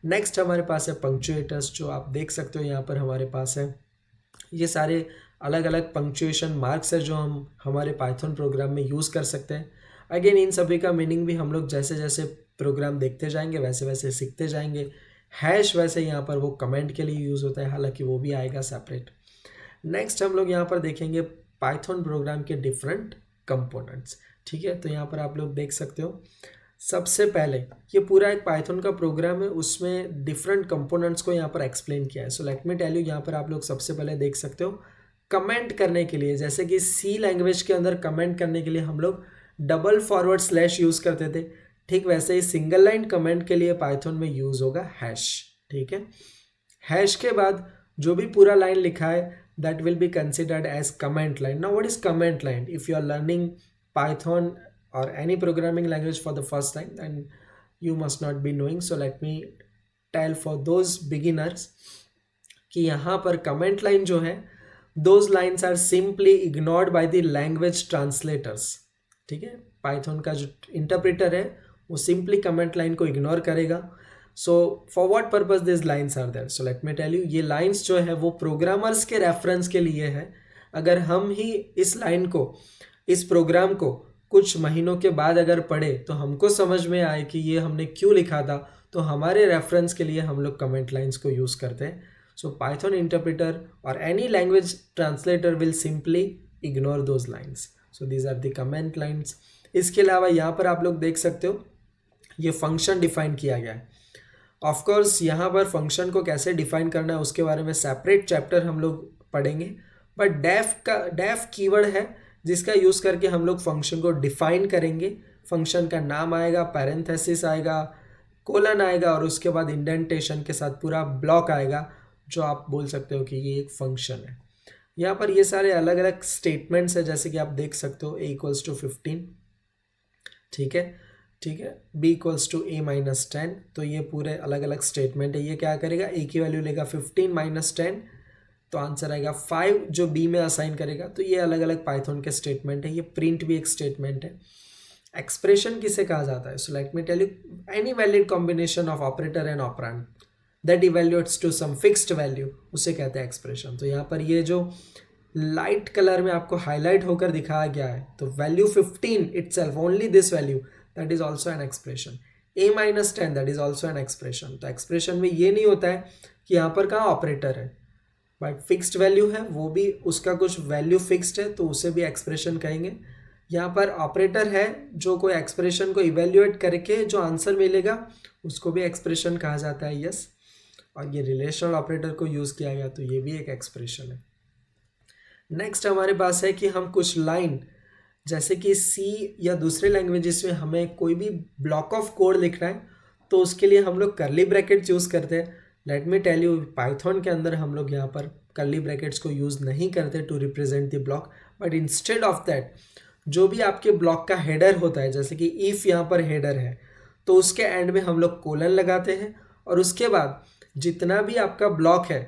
Speaker 1: नेक्स्ट हमारे पास है पंक्चुएटर्स, जो आप देख सकते हो यहाँ पर हमारे पास है। ये सारे अलग अलग पंक्चुएशन मार्क्स है जो हम हमारे पाइथन प्रोग्राम में यूज़ कर सकते हैं। अगेन इन सभी का मीनिंग भी हम लोग जैसे जैसे प्रोग्राम देखते जाएंगे वैसे वैसे सीखते जाएंगे। हैश वैसे यहाँ पर वो कमेंट के लिए यूज़ होता है, हालांकि वो भी आएगा सेपरेट। नेक्स्ट हम लोग यहाँ पर देखेंगे पाइथन प्रोग्राम के डिफरेंट कंपोनेंट्स, ठीक है। तो यहाँ पर आप लोग देख सकते हो, सबसे पहले ये पूरा एक पाइथन का प्रोग्राम है, उसमें डिफरेंट कंपोनेंट्स को यहाँ पर एक्सप्लेन किया है। So let me tell you, यहाँ पर आप लोग सबसे पहले देख सकते हो कमेंट करने के लिए, जैसे कि सी लैंग्वेज के अंदर कमेंट करने के लिए हम लोग $/ यूज़ करते थे, ठीक वैसे ही सिंगल लाइन कमेंट के लिए पाइथन में यूज़ होगा हैश, ठीक है। हैश के बाद जो भी पूरा लाइन लिखा है that will be considered as comment line. Now what is comment line? If you are learning Python or any programming language for the first time, then you must not be knowing. So let me tell for those beginners कि यहाँ पर comment line जो है, those lines are simply ignored by the language translators, ठीक है। Python का जो interpreter है वो simply comment line को ignore करेगा। So for what purpose these lines are there? So let me tell you, ये lines जो है वो programmers के reference के लिए है। अगर हम ही इस line को, इस प्रोग्राम को कुछ महीनों के बाद अगर पढ़े तो हमको समझ में आए कि ये हमने क्यों लिखा था, तो हमारे रेफरेंस के लिए हम लोग कमेंट लाइंस को यूज़ करते हैं। सो पाइथन इंटरप्रेटर और any language translator will simply ignore those lines. So these are the comment lines. इसके अलावा यहाँ पर आप लोग देख सकते हो ये फंक्शन डिफाइन किया गया है। ऑफकोर्स यहाँ पर फंक्शन को कैसे डिफाइन करना है उसके बारे में सेपरेट चैप्टर हम लोग पढ़ेंगे, बट डेफ कीवर्ड है, जिसका यूज़ करके हम लोग फंक्शन को डिफाइन करेंगे। फंक्शन का नाम आएगा, पैरेंथेसिस आएगा, कोलन आएगा और उसके बाद इंडेंटेशन के साथ पूरा ब्लॉक आएगा, जो आप बोल सकते हो कि ये एक फंक्शन है। यहाँ पर ये सारे अलग अलग स्टेटमेंट्स है, जैसे कि आप देख सकते हो a=15, ठीक है, ठीक है, b=a-10, तो ये पूरे अलग अलग स्टेटमेंट है। ये क्या करेगा, a की वैल्यू लेगा 15 - 10, तो आंसर आएगा 5 जो b में असाइन करेगा। तो ये अलग अलग पाइथन के स्टेटमेंट है। ये प्रिंट भी एक स्टेटमेंट है। एक्सप्रेशन किसे कहा जाता है? So let me tell you, any valid combination of operator and operand that evaluates to some fixed value, उसे कहते हैं एक्सप्रेशन। तो यहाँ पर ये जो लाइट कलर में आपको हाईलाइट होकर दिखाया गया है, तो value 15 itself, only this value, that is also an expression. a-10 that is also an expression. तो एक्सप्रेशन में ये नहीं होता है कि यहाँ पर कहाँ ऑपरेटर है, बट फिक्स्ड वैल्यू है, वो भी उसका कुछ वैल्यू फिक्स्ड है, तो उसे भी एक्सप्रेशन कहेंगे। यहाँ पर ऑपरेटर है जो कोई एक्सप्रेशन को इवेल्युएट करके जो आंसर मिलेगा उसको भी एक्सप्रेशन कहा जाता है, यस। और ये रिलेशनल ऑपरेटर को यूज़ किया गया, तो ये भी एक एक्सप्रेशन है। नेक्स्ट हमारे पास है कि हम कुछ लाइन, जैसे कि सी या दूसरे लैंग्वेजेस में हमें कोई भी ब्लॉक ऑफ कोड लिखना है, तो उसके लिए हम लोग कर्ली ब्रैकेट्स यूज़ करते हैं। Let me tell you, Python के अंदर हम लोग यहाँ पर कर्ली ब्रैकेट्स को यूज़ नहीं करते to represent the block, but instead of that जो भी आपके ब्लॉक का हेडर होता है, जैसे कि इफ़ यहाँ पर हेडर है, तो उसके एंड में हम लोग कोलन लगाते हैं, और उसके बाद जितना भी आपका ब्लॉक है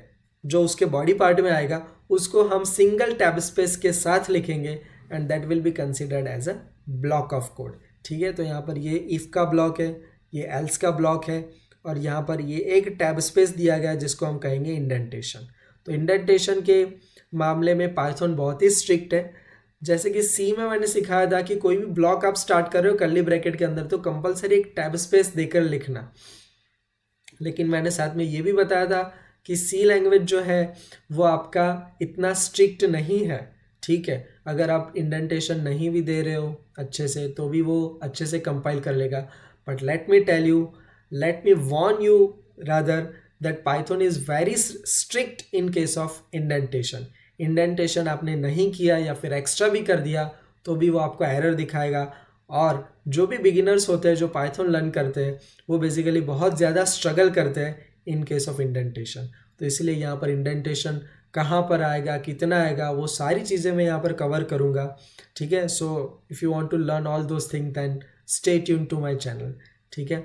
Speaker 1: जो उसके बॉडी पार्ट में आएगा, उसको हम सिंगल टैब स्पेस के साथ लिखेंगे, and that will be considered as a block of code, ठीक है। तो यहाँ पर ये इफ़ का ब्लॉक है, ये एल्स का ब्लॉक है, और यहाँ पर ये एक टैब स्पेस दिया गया है जिसको हम कहेंगे इंडेंटेशन। तो इंडेंटेशन के मामले में पाइथन बहुत ही स्ट्रिक्ट है। जैसे कि सी में मैंने सिखाया था कि कोई भी ब्लॉक आप स्टार्ट कर रहे हो कर्ली ब्रैकेट के अंदर, तो कंपलसरी एक टैब स्पेस देकर लिखना। लेकिन मैंने साथ में ये भी बताया था कि सी लैंग्वेज जो है वो आपका इतना स्ट्रिक्ट नहीं है, ठीक है। अगर आप इंडेंटेशन नहीं भी दे रहे हो अच्छे से, तो भी वो अच्छे से कंपाइल कर लेगा। But let me tell you, let me warn you rather that Python is very strict in case of indentation. Indentation आपने नहीं किया या फिर एक्स्ट्रा भी कर दिया, तो भी वो आपको एरर दिखाएगा। और जो भी बिगिनर्स होते हैं जो पाइथन लर्न करते हैं, वो बेसिकली बहुत ज़्यादा स्ट्रगल करते हैं इन केस ऑफ इंडेंटेशन। तो इसलिए यहाँ पर इंडेंटेशन कहाँ पर आएगा, कितना आएगा, वो सारी चीज़ें मैं यहाँ पर कवर करूँगा, ठीक है। So if you want to learn all those thing then stay tune to my channel, ठीक है।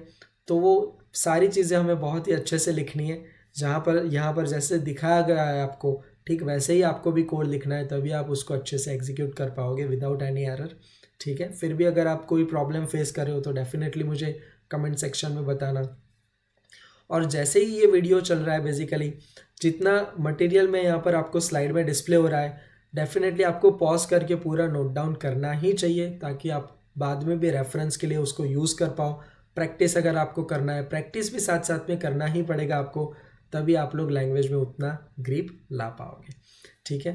Speaker 1: तो वो सारी चीज़ें हमें बहुत ही अच्छे से लिखनी है, जहाँ पर यहाँ पर जैसे दिखाया गया है आपको, ठीक वैसे ही आपको भी कोड लिखना है, तभी आप उसको अच्छे से एग्जीक्यूट कर पाओगे विदाउट एनी एरर, ठीक है। फिर भी अगर आप कोई प्रॉब्लम फेस कर रहे हो तो डेफिनेटली मुझे कमेंट सेक्शन में बताना। और जैसे ही ये वीडियो चल रहा है, बेसिकली जितना मटेरियल में यहाँ पर आपको स्लाइड में डिस्प्ले हो रहा है, डेफिनेटली आपको पॉज करके पूरा नोट डाउन करना ही चाहिए, ताकि आप बाद में भी रेफरेंस के लिए उसको यूज़ कर पाओ। प्रैक्टिस अगर आपको करना है, प्रैक्टिस भी साथ साथ में करना ही पड़ेगा आपको, तभी आप लोग लैंग्वेज में उतना ग्रिप ला पाओगे, ठीक है।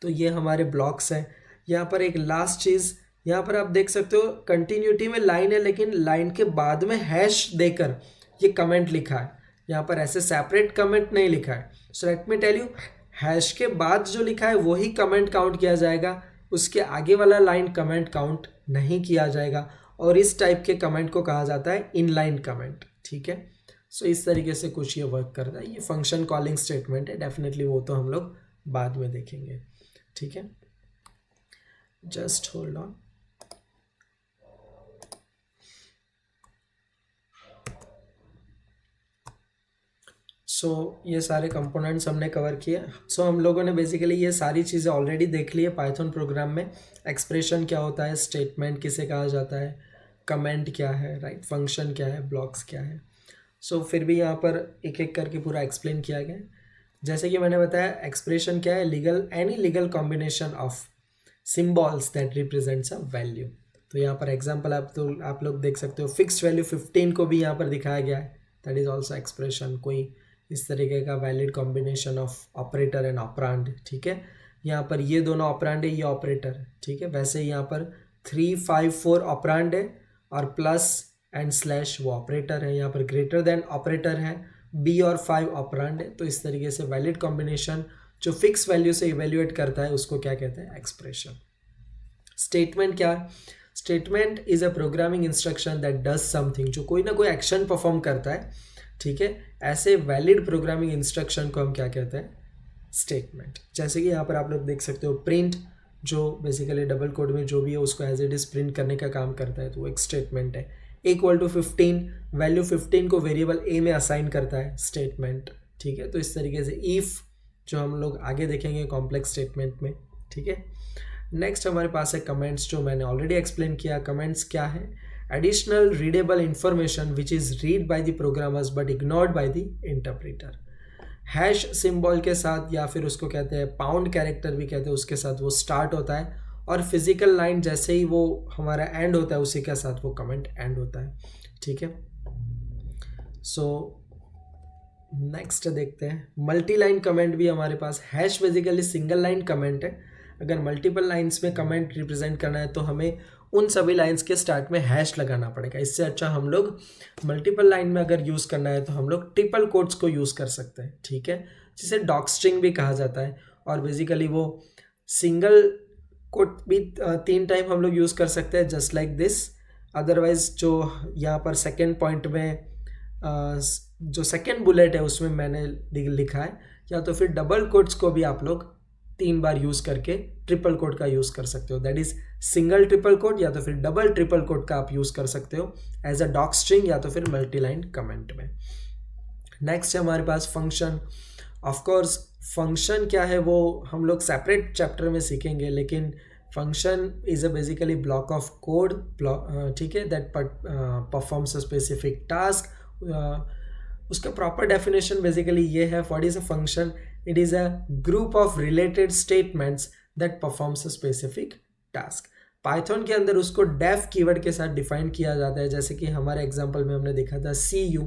Speaker 1: तो ये हमारे ब्लॉक्स हैं। यहाँ पर एक लास्ट चीज़, यहाँ पर आप देख सकते हो कंटिन्यूटी में लाइन है, लेकिन लाइन के बाद में हैश देकर ये कमेंट लिखा है। यहाँ पर ऐसे सेपरेट कमेंट नहीं लिखा है। So let me tell you, hash के बाद जो लिखा है वही कमेंट काउंट किया जाएगा, उसके आगे वाला लाइन कमेंट काउंट नहीं किया जाएगा। और इस टाइप के कमेंट को कहा जाता है इनलाइन कमेंट, ठीक है। सो इस तरीके से कुछ ये वर्क करता है। ये फंक्शन कॉलिंग स्टेटमेंट है, डेफिनेटली वो तो हम लोग बाद में देखेंगे, ठीक है। Just hold on. सो ये सारे कंपोनेंट्स हमने कवर किए। सो हम लोगों ने बेसिकली ये सारी चीज़ें ऑलरेडी देख ली है पाइथन प्रोग्राम में। एक्सप्रेशन क्या होता है, स्टेटमेंट किसे कहा जाता है, कमेंट क्या है, राइट, फंक्शन क्या है, ब्लॉक्स क्या है। सो फिर भी यहाँ पर एक एक करके पूरा एक्सप्लेन किया गया। जैसे कि मैंने बताया, एक्सप्रेशन क्या है, legal, any legal combination of symbols that represents a value. तो यहाँ पर एग्जांपल आप लोग देख सकते हो, फिक्स्ड वैल्यू 15 को भी यहाँ पर दिखाया गया है, दैट इज ऑल्सो एक्सप्रेशन। कोई इस तरीके का valid combination of operator and operand, ठीक है। यहाँ पर ये दोनों ऑपरेंड है, ये ऑपरेटर है, ठीक है। वैसे यहाँ पर 3, 5, 4 ऑपरेंड है, और प्लस एंड स्लैश वो ऑपरेटर है। यहाँ पर ग्रेटर देन ऑपरेटर है, बी और 5 ऑपरेंड है। तो इस तरीके से वैलिड कॉम्बिनेशन जो फिक्स वैल्यू से इवेल्युएट करता है उसको क्या कहते हैं, एक्सप्रेशन, स्टेटमेंट क्या है? Statement is a programming instruction that does something, जो कोई ना कोई एक्शन परफॉर्म करता है, ठीक है। ऐसे वैलिड प्रोग्रामिंग इंस्ट्रक्शन को हम क्या कहते हैं? स्टेटमेंट। जैसे कि यहाँ पर आप लोग देख सकते हो प्रिंट, जो बेसिकली डबल कोड में जो भी है उसको एज इट इज प्रिंट करने का काम करता है, तो वो एक स्टेटमेंट है। इक्वल टू 15, वैल्यू 15 को वेरिएबल ए में असाइन करता है, स्टेटमेंट, ठीक है। तो इस तरीके से इफ, जो हम लोग आगे देखेंगे कॉम्प्लेक्स स्टेटमेंट में, ठीक है। नेक्स्ट हमारे पास है कमेंट्स, जो मैंने ऑलरेडी एक्सप्लेन किया। कमेंट्स क्या है? Additional readable information which is read by the programmers but ignored by the interpreter. Hash symbol के साथ, या फिर उसको कहते हैं पाउंड कैरेक्टर भी कहते हैं, उसके साथ वो स्टार्ट होता है, और फिजिकल लाइन जैसे ही वो हमारा एंड होता है उसी के साथ वो कमेंट एंड होता है, ठीक है। सो नेक्स्ट देखते हैं मल्टी लाइन कमेंट भी हमारे पास। Hash basically single line comment है। अगर मल्टीपल लाइंस में कमेंट रिप्रेजेंट करना है तो हमें उन सभी लाइंस के स्टार्ट में हैश लगाना पड़ेगा। इससे अच्छा हम लोग मल्टीपल लाइन में अगर यूज़ करना है तो हम लोग ट्रिपल कोट्स को यूज़ कर सकते हैं, ठीक है, जिसे डॉक स्ट्रिंग भी कहा जाता है। और बेसिकली वो सिंगल कोट भी 3 टाइम हम लोग यूज़ कर सकते हैं, जस्ट लाइक दिस। अदरवाइज जो यहाँ पर सेकेंड पॉइंट में जो सेकेंड बुलेट है उसमें मैंने लिखा है, या तो फिर डबल कोट्स को भी आप लोग 3 बार यूज़ करके ट्रिपल कोट का यूज़ कर सकते हो। That is single triple quote, या तो फिर डबल ट्रिपल कोट का आप यूज़ कर सकते हो एज अ डॉक स्ट्रिंग, या तो फिर मल्टी लाइन कमेंट में। नेक्स्ट है हमारे पास फंक्शन। ऑफकोर्स फंक्शन क्या है वो हम लोग सेपरेट चैप्टर में सीखेंगे, लेकिन function is a basically block of code, ठीक है, that performs a specific task. उसका प्रॉपर डेफिनेशन बेसिकली ये है, what is a function? It is a group of related statements that performs a specific task. Python के अंदर उसको def keyword के साथ डिफाइन किया जाता है, जैसे कि हमारे एग्जांपल में हमने देखा था CU,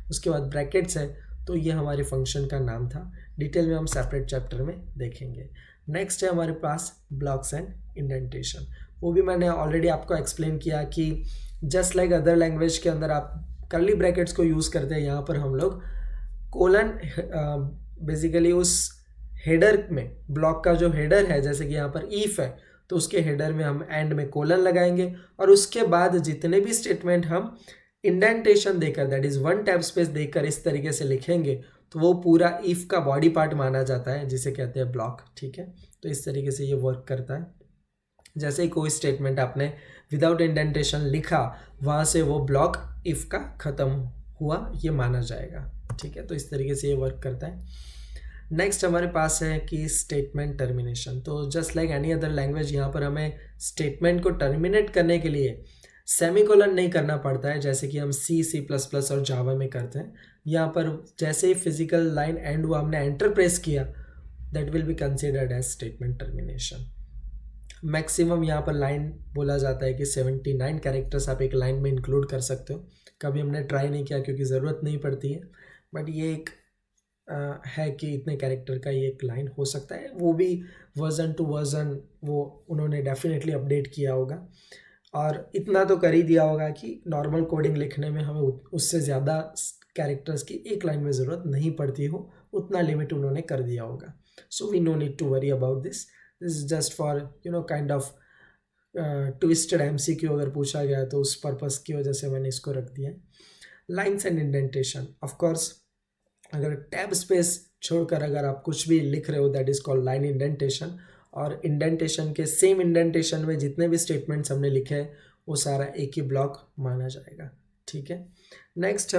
Speaker 1: उसके बाद ब्रैकेट्स है, तो ये हमारे फंक्शन का नाम था। डिटेल में हम सेपरेट चैप्टर में देखेंगे। नेक्स्ट है हमारे पास ब्लॉक्स एंड इंडेंटेशन। वो भी मैंने ऑलरेडी आपको एक्सप्लेन किया कि जस्ट लाइक अदर लैंग्वेज के अंदर आप कर्ली ब्रैकेट्स को यूज़ करते हैं, यहाँ पर हम लोग कोलन बेसिकली उस हेडर में, ब्लॉक का जो हेडर है, जैसे कि यहाँ पर इफ है तो उसके हेडर में हम एंड में कोलन लगाएंगे, और उसके बाद जितने भी स्टेटमेंट हम इंडेंटेशन देकर, दैट इज 1 टैब स्पेस देकर इस तरीके से लिखेंगे, तो वो पूरा इफ का बॉडी पार्ट माना जाता है, जिसे कहते हैं ब्लॉक, ठीक है। तो इस तरीके से ये वर्क करता है। जैसे ही कोई स्टेटमेंट आपने विदाउट इंडेंटेशन लिखा, वहाँ से वो ब्लॉक इफ का ख़त्म हुआ ये माना जाएगा, ठीक है। तो इस तरीके से ये वर्क करता है। नेक्स्ट हमारे पास है कि स्टेटमेंट टर्मिनेशन। तो just like any other language, यहाँ पर हमें स्टेटमेंट को टर्मिनेट करने के लिए सेमीकोलन नहीं करना पड़ता है, जैसे कि हम C++ और जावा में करते हैं। यहाँ पर जैसे ही फिजिकल लाइन एंड हुआ, हमने एंटर प्रेस किया, that will be considered as statement termination. Maximum यहाँ पर लाइन बोला जाता है कि 79 कैरेक्टर्स आप एक लाइन में इंक्लूड कर सकते हो। कभी हमने ट्राई नहीं किया क्योंकि ज़रूरत नहीं पड़ती है, बट ये एक है कि इतने कैरेक्टर का ये एक लाइन हो सकता है। वो भी वर्जन टू वर्जन वो उन्होंने डेफिनेटली अपडेट किया होगा, और इतना तो कर ही दिया होगा कि नॉर्मल कोडिंग लिखने में हमें उससे ज़्यादा कैरेक्टर्स की एक लाइन में ज़रूरत नहीं पड़ती हो, उतना लिमिट उन्होंने कर दिया होगा। So we no need to worry about this is just for kind of twisted MCQ अगर पूछा गया तो उस पर्पस की वजह से मैंने इसको रख दिया। लाइन्स एंड इंडेंटेशन, ऑफकोर्स अगर टैब स्पेस छोड़कर अगर आप कुछ भी लिख रहे हो, that is called line indentation. और इंडेंटेशन के सेम इंडेंटेशन में जितने भी स्टेटमेंट्स हमने लिखे हैं वो सारा एक ही ब्लॉक माना जाएगा, ठीक है। नेक्स्ट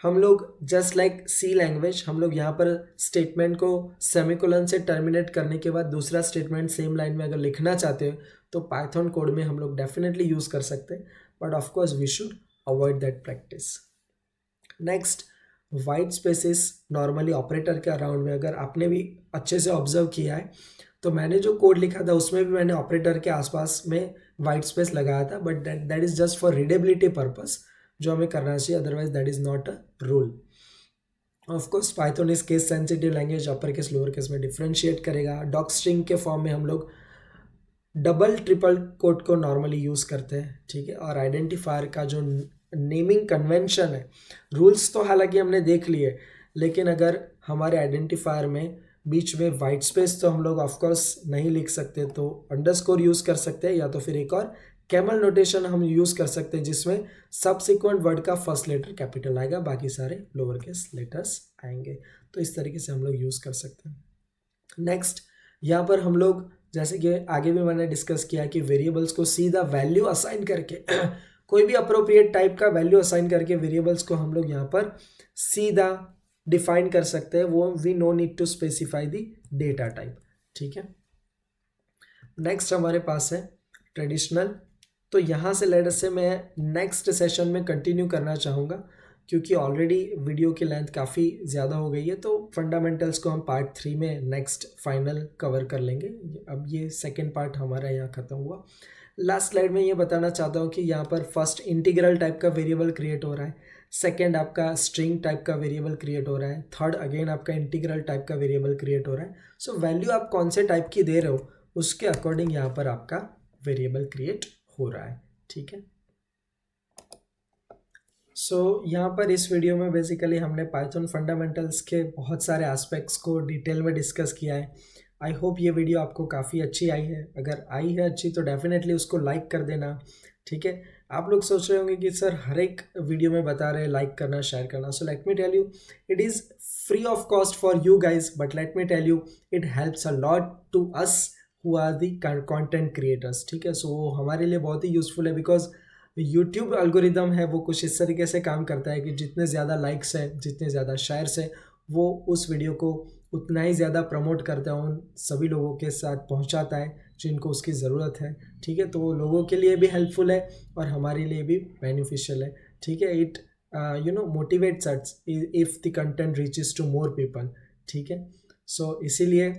Speaker 1: हम लोग जस्ट लाइक C लैंग्वेज, हम लोग यहाँ पर स्टेटमेंट को सेमीकोलन से टर्मिनेट करने के बाद दूसरा स्टेटमेंट सेम लाइन में अगर लिखना चाहते हो तो पाइथन कोड में हम लोग डेफिनेटली यूज़ कर सकते हैं, but of course we should avoid that practice. Next white spaces, normally operator के अराउंड में अगर आपने भी अच्छे से ऑब्जर्व किया है तो मैंने जो कोड लिखा था उसमें भी मैंने ऑपरेटर के आसपास में वाइट स्पेस लगाया था, but that is just for readability purpose, जो हमें करना चाहिए, otherwise that is not a rule. Of course Python is case sensitive language, upper case lower case में डिफ्रेंशिएट करेगा। डॉक स्ट्रिंग के फॉर्म में हम लोग डबल ट्रिपल कोट को नॉर्मली यूज़ करते हैं, ठीक है। और आइडेंटिफायर का जो नेमिंग कन्वेंशन है, रूल्स तो हालांकि हमने देख लिए, लेकिन अगर हमारे आइडेंटिफायर में बीच में वाइट स्पेस तो हम लोग ऑफकोर्स नहीं लिख सकते, तो अंडरस्कोर यूज़ कर सकते हैं, या तो फिर एक और कैमल नोटेशन हम यूज़ कर सकते हैं जिसमें सबसिक्वेंट वर्ड का फर्स्ट लेटर कैपिटल आएगा, बाकी सारे लोअर केस लेटर्स आएंगे। तो इस तरीके से हम लोग यूज़ कर सकते हैं। नेक्स्ट यहाँ पर हम लोग जैसे कि आगे भी मैंने डिस्कस किया कि वेरिएबल्स को सीधा वैल्यू असाइन करके कोई भी अप्रोप्रिएट टाइप का वैल्यू असाइन करके वेरिएबल्स को हम लोग यहाँ पर सीधा डिफाइन कर सकते हैं। वो we no need to specify the data type. ठीक है, नेक्स्ट हमारे पास है ट्रेडिशनल। तो यहाँ से लेटर से मैं नेक्स्ट सेशन में कंटिन्यू करना चाहूँगा, क्योंकि ऑलरेडी वीडियो की लेंथ काफ़ी ज़्यादा हो गई है, तो फंडामेंटल्स को हम पार्ट 3 में नेक्स्ट फाइनल कवर कर लेंगे। अब ये सेकेंड पार्ट हमारा यहाँ ख़त्म हुआ। लास्ट स्लाइड में ये बताना चाहता हूँ कि यहाँ पर फर्स्ट इंटीग्रल टाइप का वेरिएबल क्रिएट हो रहा है, सेकेंड आपका स्ट्रिंग टाइप का वेरिएबल क्रिएट हो रहा है, थर्ड अगेन आपका इंटीग्रल टाइप का वेरिएबल क्रिएट हो रहा है। सो वैल्यू आप कौन से टाइप की दे रहे हो उसके अकॉर्डिंग यहाँ पर आपका वेरिएबल क्रिएट हो रहा है। ठीक है, सो यहाँ पर इस वीडियो में बेसिकली हमने पाइथन फंडामेंटल्स के बहुत सारे एस्पेक्ट्स को डिटेल में डिस्कस किया है। आई होप ये वीडियो आपको काफ़ी अच्छी आई है। अगर आई है अच्छी तो डेफिनेटली उसको लाइक कर देना। ठीक है, आप लोग सोच रहे होंगे कि सर हर एक वीडियो में बता रहे हैं लाइक करना, शेयर करना। So let me tell you, it is free of cost for you guys, but let me tell you it helps a lot to us who are the content creators. ठीक है, so वो हमारे लिए बहुत ही useful है, because YouTube algorithm है वो कुछ इस तरीके से काम करता है कि जितने ज़्यादा लाइक्स हैं, जितने ज़्यादा शेयर्स हैं, वो उस वीडियो को उतना ही ज़्यादा प्रमोट करता है, उन सभी लोगों के साथ पहुंचाता है जिनको उसकी ज़रूरत है। ठीक है, तो वो लोगों के लिए भी हेल्पफुल है और हमारे लिए भी बेनिफिशियल है। ठीक है, it motivates us if the content reaches to more people. ठीक है, सो इसीलिए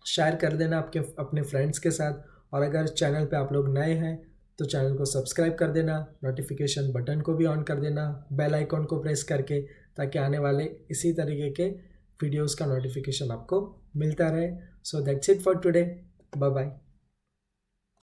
Speaker 1: शेयर कर देना आपके अपने फ्रेंड्स के साथ, और अगर चैनल पे आप लोग नए हैं तो चैनल को सब्सक्राइब कर देना, नोटिफिकेशन बटन को भी ऑन कर देना, बेल आइकॉन को प्रेस करके, ताकि आने वाले इसी तरीके के वीडियोस का नोटिफिकेशन आपको मिलता रहे। So that's it for today, bye bye.